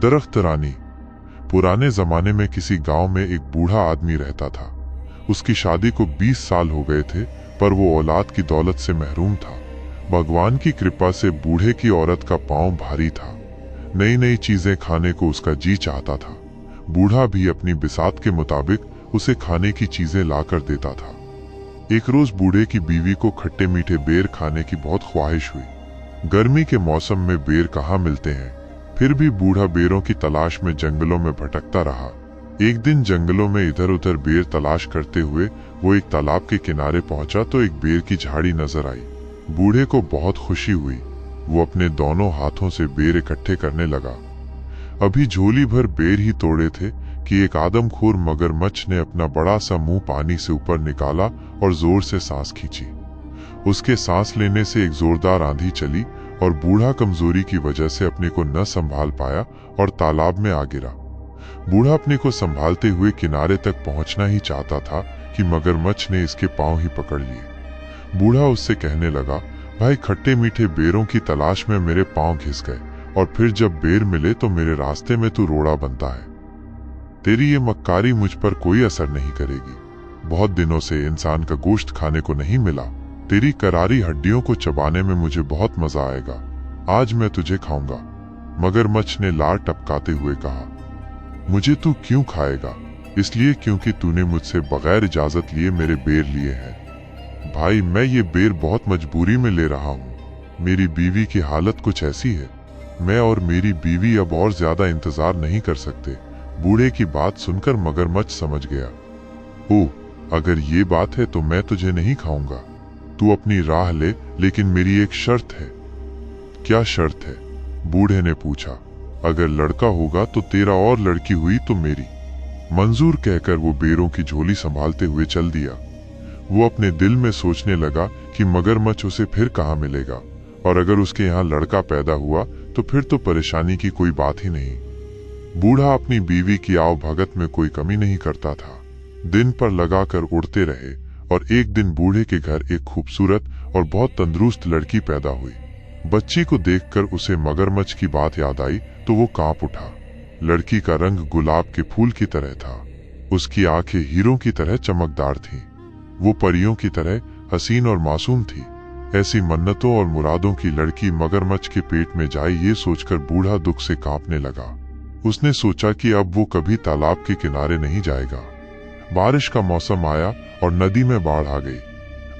दरख्त रानी। पुराने जमाने में किसी गांव में एक बूढ़ा आदमी रहता था। उसकी शादी को 20 साल हो गए थे, पर वो औलाद की दौलत से महरूम था। भगवान की कृपा से बूढ़े की औरत का पांव भारी था। नई नई चीजें खाने को उसका जी चाहता था। बूढ़ा भी अपनी बिसात के मुताबिक उसे खाने की चीजें लाकर देता था। एक रोज बूढ़े की बीवी को खट्टे मीठे बेर खाने की बहुत ख्वाहिश हुई। गर्मी के मौसम में बेर कहाँ मिलते हैं, फिर भी बूढ़ा बेरों की तलाश में जंगलों में भटकता रहा। एक दिन जंगलों में इधर उधर बेर तलाश करते हुए वो एक तालाब के किनारे पहुंचा तो एक बेर की झाड़ी नजर आई। बूढ़े को बहुत खुशी हुई। वो अपने दोनों हाथों से बेर इकट्ठे करने लगा। अभी झोली भर बेर ही तोड़े थे कि एक आदमखोर मगरमच्छ ने अपना बड़ा सा मुंह पानी से ऊपर निकाला और जोर से सांस खींची। उसके सांस लेने से एक जोरदार आंधी चली और बूढ़ा कमजोरी की वजह से अपने को न संभाल पाया और तालाब में आ गिरा। बूढ़ा अपने को संभालते हुए किनारे तक पहुंचना ही चाहता था कि मगरमच्छ ने इसके पांव ही पकड़ लिए। बूढ़ा उससे कहने लगा, भाई, खट्टे मीठे बेरों की तलाश में मेरे पांव घिस गए और फिर जब बेर मिले तो मेरे रास्ते में तू रोड़ा बनता है। तेरी ये मक्कारी मुझ पर कोई असर नहीं करेगी। बहुत दिनों से इंसान का गोश्त खाने को नहीं मिला। तेरी करारी हड्डियों को चबाने में मुझे बहुत मजा आएगा। आज मैं तुझे खाऊंगा। मगरमच्छ ने लार टपकाते हुए कहा, मुझे तू क्यों खाएगा? इसलिए क्योंकि तूने मुझसे बगैर इजाजत लिए मेरे बेर लिए हैं। भाई, मैं ये बेर बहुत मजबूरी में ले रहा हूँ। मेरी बीवी की हालत कुछ ऐसी है, मैं और मेरी बीवी अब और ज्यादा इंतजार नहीं कर सकते। बूढ़े की बात सुनकर मगरमच्छ समझ गया। ओह, अगर ये बात है तो मैं तुझे नहीं खाऊंगा। तू अपनी राह ले, लेकिन मेरी एक शर्त है। क्या शर्त है? बूढ़े ने पूछा। अगर लड़का होगा तो तेरा और लड़की हुई तो मेरी। मंजूर कहकर वो बेरों की झोली संभालते हुए चल दिया। वो अपने दिल में सोचने लगा कि मगरमच्छ उसे फिर कहाँ मिलेगा, और अगर उसके यहाँ लड़का पैदा हुआ तो फिर तो परेशानी की कोई बात ही नहीं। बूढ़ा अपनी बीवी की आव भगत में कोई कमी नहीं करता था। दिन पर लगाकर उड़ते रहे और एक दिन बूढ़े के घर एक खूबसूरत और बहुत तंदुरुस्त लड़की पैदा हुई। बच्ची को देखकर उसे मगरमच्छ की बात याद आई तो वो कांप उठा। लड़की का रंग गुलाब के फूल की तरह था। उसकी आंखें हीरों की तरह चमकदार थीं। वो परियों की तरह हसीन और मासूम थी। ऐसी मन्नतों और मुरादों की लड़की मगरमच्छ के पेट में जाए ये सोचकर बूढ़ा दुख से कांपने लगा। उसने सोचा कि अब वो कभी तालाब के किनारे नहीं जाएगा। बारिश का मौसम आया और नदी में बाढ़ आ गई।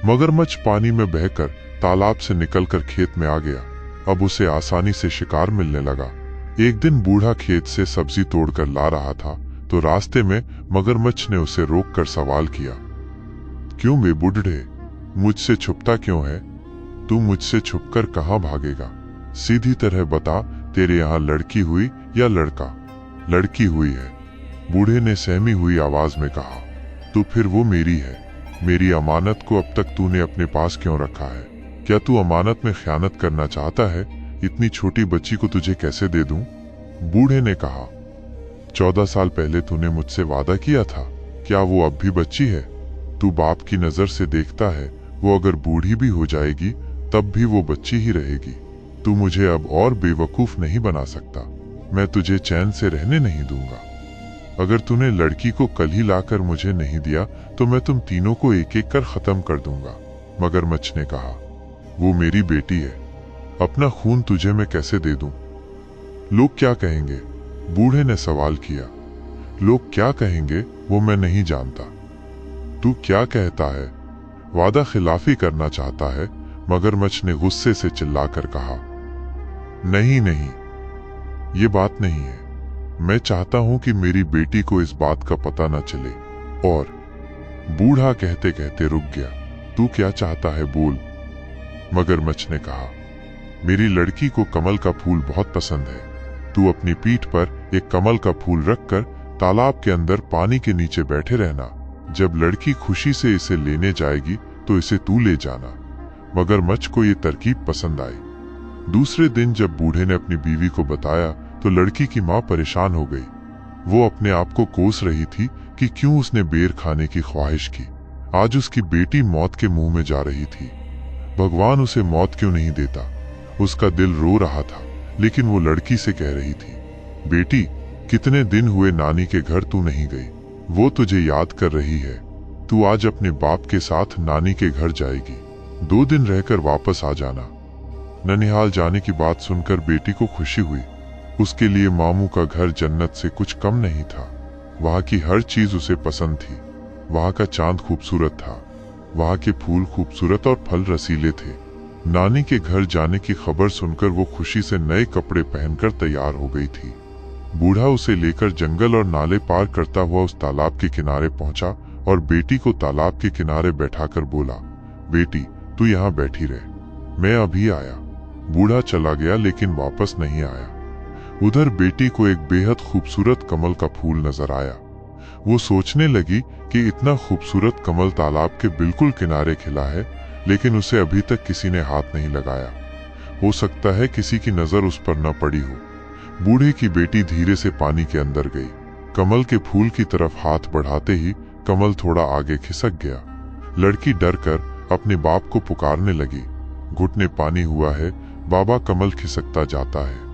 मगरमच्छ पानी में बहकर तालाब से निकलकर खेत में आ गया। अब उसे आसानी से शिकार मिलने लगा। एक दिन बूढ़ा खेत से सब्जी तोड़कर ला रहा था तो रास्ते में मगरमच्छ ने उसे रोककर सवाल किया, क्यों बे बूढ़े, मुझसे छुपता क्यों है? तू मुझसे छुपकर कहाँ भागेगा? सीधी तरह बता, तेरे यहाँ लड़की हुई या लड़का? लड़की हुई है, बूढ़े ने सहमी हुई आवाज में कहा। तो फिर वो मेरी है। मेरी अमानत को अब तक तूने अपने पास क्यों रखा है? क्या तू अमानत में खयानत करना चाहता है? इतनी छोटी बच्ची को तुझे कैसे दे दूं? बूढ़े ने कहा, 14 साल पहले तूने मुझसे वादा किया था। क्या वो अब भी बच्ची है? तू बाप की नजर से देखता है, वो अगर बूढ़ी भी हो जाएगी तब भी वो बच्ची ही रहेगी। तू मुझे अब और बेवकूफ नहीं बना सकता। मैं तुझे चैन से रहने नहीं दूंगा। अगर तूने लड़की को कल ही लाकर मुझे नहीं दिया तो मैं तुम तीनों को एक एक कर खत्म कर दूंगा। मगरमच्छ ने कहा, वो मेरी बेटी है। अपना खून तुझे मैं कैसे दे दूं? लोग क्या कहेंगे? बूढ़े ने सवाल किया। लोग क्या कहेंगे वो मैं नहीं जानता। तू क्या कहता है? वादा खिलाफी करना चाहता है? मगरमच्छ ने गुस्से से चिल्लाकर कहा। नहीं नहीं, ये बात नहीं है। मैं चाहता हूं कि मेरी बेटी को इस बात का पता न चले। और बूढ़ा कहते कहते रुक गया। तू क्या चाहता है, बोल। मगरमच्छ ने कहा, मेरी लड़की को कमल का फूल बहुत पसंद है। तू अपनी पीठ पर एक कमल का फूल रखकर तालाब के अंदर पानी के नीचे बैठे रहना। जब लड़की खुशी से इसे लेने जाएगी तो इसे तू ले जाना। मगरमच्छ को ये तरकीब पसंद आई। दूसरे दिन जब बूढ़े ने अपनी बीवी को बताया तो लड़की की माँ परेशान हो गई। वो अपने आप को कोस रही थी कि क्यों उसने बेर खाने की ख्वाहिश की। आज उसकी बेटी मौत के मुंह में जा रही थी। भगवान उसे मौत क्यों नहीं देता? उसका दिल रो रहा था, लेकिन वो लड़की से कह रही थी, बेटी, कितने दिन हुए नानी के घर तू नहीं गई। वो तुझे याद कर रही है। तू आज अपने बाप के साथ नानी के घर जाएगी। 2 दिन रहकर वापस आ जाना। ननिहाल जाने की बात सुनकर बेटी को खुशी हुई। उसके लिए मामू का घर जन्नत से कुछ कम नहीं था। वहां की हर चीज उसे पसंद थी। वहां का चांद खूबसूरत था, वहां के फूल खूबसूरत और फल रसीले थे। नानी के घर जाने की खबर सुनकर वो खुशी से नए कपड़े पहनकर तैयार हो गई थी। बूढ़ा उसे लेकर जंगल और नाले पार करता हुआ उस तालाब के किनारे पहुंचा और बेटी को तालाब के किनारे बैठाकर बोला, बेटी, तू यहाँ बैठी रह, मैं अभी आया। बूढ़ा चला गया लेकिन वापस नहीं आया। उधर बेटी को एक बेहद खूबसूरत कमल का फूल नजर आया। वो सोचने लगी कि इतना खूबसूरत कमल तालाब के बिल्कुल किनारे खिला है, लेकिन उसे अभी तक किसी ने हाथ नहीं लगाया। हो सकता है किसी की नजर उस पर न पड़ी हो। बूढ़े की बेटी धीरे से पानी के अंदर गई। कमल के फूल की तरफ हाथ बढ़ाते ही कमल थोड़ा आगे खिसक गया। लड़की डरकर अपने बाप को पुकारने लगी, घुटने पानी हुआ है बाबा, कमल खिसकता जाता है।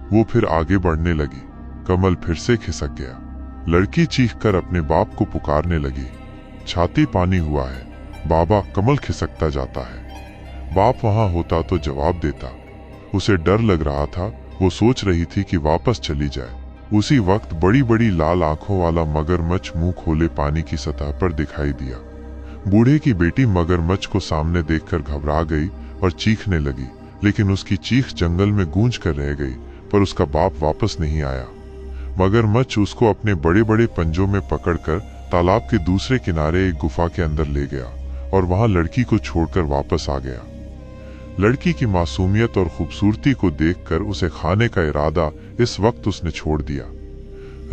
वो फिर आगे बढ़ने लगी, कमल फिर से खिसक गया। लड़की चीखकर अपने बाप को पुकारने लगी, छाती पानी हुआ है बाबा, कमल खिसकता जाता है। बाप वहां होता तो जवाब देता। उसे डर लग रहा था। वो सोच रही थी कि वापस चली जाए। उसी वक्त बड़ी बड़ी लाल आंखों वाला मगरमच्छ मुंह खोले पानी की सतह पर दिखाई दिया। बूढ़े की बेटी मगरमच्छ को सामने देखकर घबरा गई और चीखने लगी, लेकिन उसकी चीख जंगल में गूंज कर रह गई। पर उसका बाप वापस नहीं आया। मगरमच्छ उसको अपने बड़े बड़े पंजों में पकड़कर तालाब के दूसरे किनारे एक गुफा के अंदर ले गया और वहां लड़की को छोड़कर वापस आ गया। लड़की की मासूमियत और खूबसूरती को देखकर उसे खाने का इरादा इस वक्त उसने छोड़ दिया।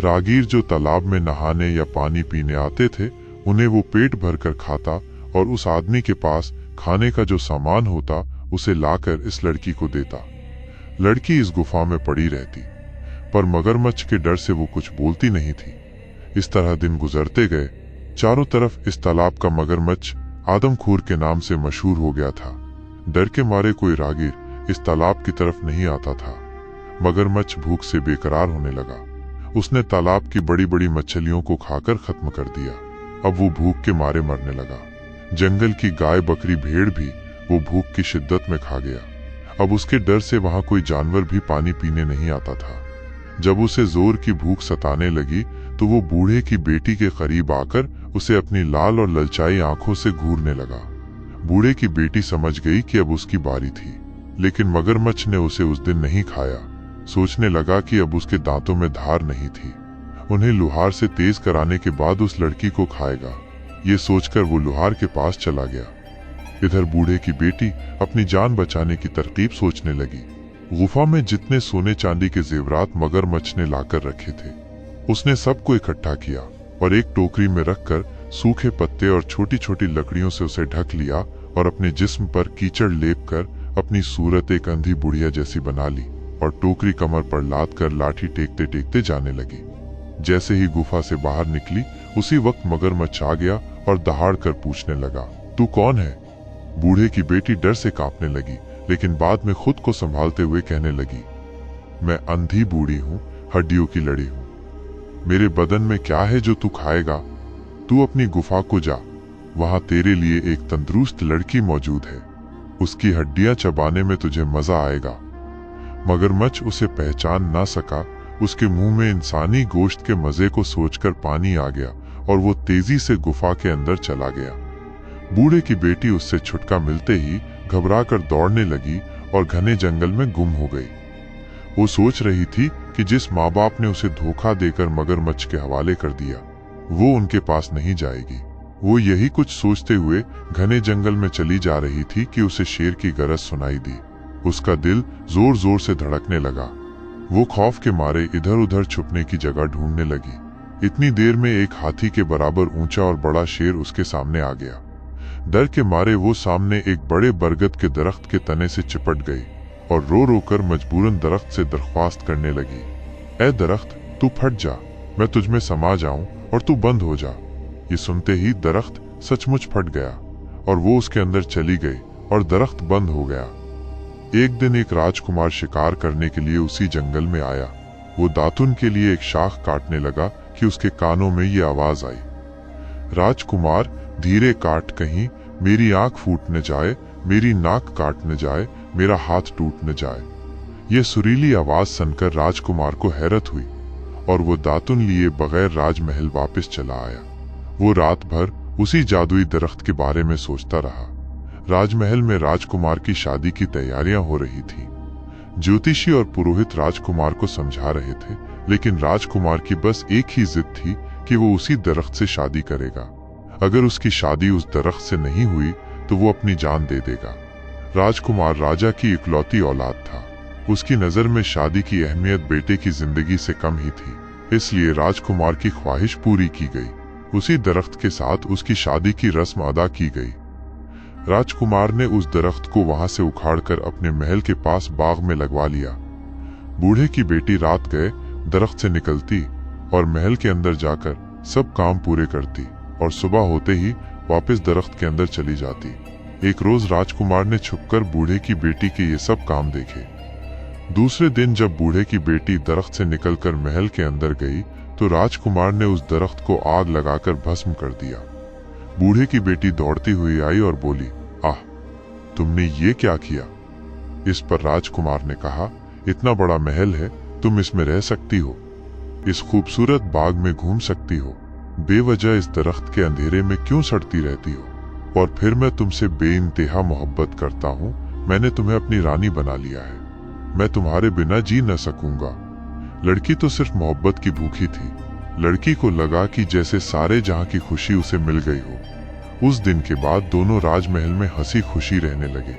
रागीर जो तालाब में नहाने या पानी पीने आते थे, उन्हें वो पेट भरकर खाता और उस आदमी के पास खाने का जो सामान होता उसे लाकर इस लड़की को देता। लड़की इस गुफा में पड़ी रहती, पर मगरमच्छ के डर से वो कुछ बोलती नहीं थी। इस तरह दिन गुजरते गए। चारों तरफ इस तालाब का मगरमच्छ आदमखोर के नाम से मशहूर हो गया था। डर के मारे कोई रागीर इस तालाब की तरफ नहीं आता था। मगरमच्छ भूख से बेकरार होने लगा। उसने तालाब की बड़ी बड़ी मछलियों को खाकर खत्म कर दिया। अब वो भूख के मारे मरने लगा। जंगल की गाय, बकरी, भेड़ भी वो भूख की शिद्दत में खा गया। अब उसके डर से वहां कोई जानवर भी पानी पीने नहीं आता था। जब उसे जोर की भूख सताने लगी तो वो बूढ़े की बेटी के करीब आकर उसे अपनी लाल और ललचाई आंखों से घूरने लगा। बूढ़े की बेटी समझ गई कि अब उसकी बारी थी, लेकिन मगरमच्छ ने उसे उस दिन नहीं खाया। सोचने लगा कि अब उसके दांतों में धार नहीं थी। उन्हें लुहार से तेज कराने के बाद उस लड़की को खाएगा। ये सोचकर वो लुहार के पास चला गया। इधर बूढ़े की बेटी अपनी जान बचाने की तरकीब सोचने लगी। गुफा में जितने सोने चांदी के जेवरात मगरमच्छ ने लाकर रखे थे, उसने सबको इकट्ठा किया और एक टोकरी में रखकर सूखे पत्ते और छोटी छोटी लकड़ियों से उसे ढक लिया और अपने जिस्म पर कीचड़ लेप कर अपनी सूरत एक अंधी बुढ़िया जैसी बना ली और टोकरी कमर पर लाद कर लाठी टेकते टेकते जाने लगी। जैसे ही गुफा से बाहर निकली, उसी वक्त मगरमच्छ आ गया और दहाड़ कर पूछने लगा, तू कौन है? बूढ़े की बेटी डर से कांपने लगी, लेकिन बाद में खुद को संभालते हुए कहने लगी, मैं अंधी बूढ़ी हूँ, हड्डियों की लड़ी हूँ। मेरे बदन में क्या है जो तू खाएगा? तू अपनी गुफा को जा, वहां तेरे लिए एक तंदुरुस्त लड़की मौजूद है। उसकी हड्डियां चबाने में तुझे मजा आएगा। मगरमच्छ उसे पहचान ना सका। उसके मुंह में इंसानी गोश्त के मजे को सोचकर पानी आ गया और वो तेजी से गुफा के अंदर चला गया। बूढ़े की बेटी उससे छुटका मिलते ही घबराकर दौड़ने लगी और घने जंगल में गुम हो गई। वो सोच रही थी कि जिस माँ बाप ने उसे धोखा देकर मगरमच्छ के हवाले कर दिया, वो उनके पास नहीं जाएगी। वो यही कुछ सोचते हुए घने जंगल में चली जा रही थी कि उसे शेर की गरज सुनाई दी। उसका दिल जोर जोर से धड़कने लगा। वो खौफ के मारे इधर उधर छुपने की जगह ढूंढने लगी। इतनी देर में एक हाथी के बराबर ऊंचा और बड़ा शेर उसके सामने आ गया। डर के मारे वो सामने एक बड़े बरगद के दरख्त के तने से चिपट गई और रो रो कर मजबूरन दरख्त से दरख्वास्त करने लगी, ऐ दरख्त, तू फट जा, मैं तुझमें समा जाऊं और तू बंद हो जा। ये सुनते ही दरख्त सचमुच फट गया और वो उसके अंदर चली गई और दरख्त बंद हो गया। एक दिन एक राजकुमार शिकार करने के लिए उसी जंगल में आया। वो दातुन के लिए एक शाख काटने लगा कि उसके कानों में ये आवाज आई, राजकुमार धीरे काट, कहीं मेरी आंख फूट न जाए, मेरी नाक काट न जाए, मेरा हाथ टूट न जाए। ये सुरीली आवाज सुनकर राजकुमार को हैरत हुई और वो दातुन लिए बगैर राजमहल वापस चला आया। वो रात भर उसी जादुई दरख्त के बारे में सोचता रहा। राजमहल में राजकुमार की शादी की तैयारियां हो रही थीं। ज्योतिषी और पुरोहित राजकुमार को समझा रहे थे, लेकिन राजकुमार की बस एक ही जिद थी कि वो उसी दरख्त से शादी करेगा। अगर उसकी शादी उस दरख्त से नहीं हुई तो वो अपनी जान दे देगा। राजकुमार राजा की इकलौती औलाद था। उसकी नजर में शादी की अहमियत बेटे की जिंदगी से कम ही थी, इसलिए राजकुमार की ख्वाहिश पूरी की गई। उसी दरख्त के साथ उसकी शादी की रस्म अदा की गई। राजकुमार ने उस दरख्त को वहां से उखाड़कर अपने महल के पास बाग में लगवा लिया। बूढ़े की बेटी रात गए दरख्त से निकलती और महल के अंदर जाकर सब काम पूरे करती और सुबह होते ही वापस दरख्त के अंदर चली जाती। एक रोज राजकुमार ने छुपकर बूढ़े की बेटी के ये सब काम देखे। दूसरे दिन जब बूढ़े की बेटी दरख्त से निकलकर महल के अंदर गई तो राजकुमार ने उस दरख्त को आग लगाकर भस्म कर दिया। बूढ़े की बेटी दौड़ती हुई आई और बोली, आह, तुमने ये क्या किया? इस पर राजकुमार ने कहा, इतना बड़ा महल है, तुम इसमें रह सकती हो, इस खूबसूरत बाग में घूम सकती हो, बेवजह इस दरख्त के अंधेरे में क्यों सड़ती रहती हो? और फिर मैं तुमसे बेइंतहा मोहब्बत करता हूँ, मैंने तुम्हें अपनी रानी बना लिया है, मैं तुम्हारे बिना जी न सकूंगा। लड़की तो सिर्फ मोहब्बत की भूखी थी। लड़की को लगा कि जैसे सारे जहां की खुशी उसे मिल गई हो। उस दिन के बाद दोनों राजमहल में हंसी खुशी रहने लगे।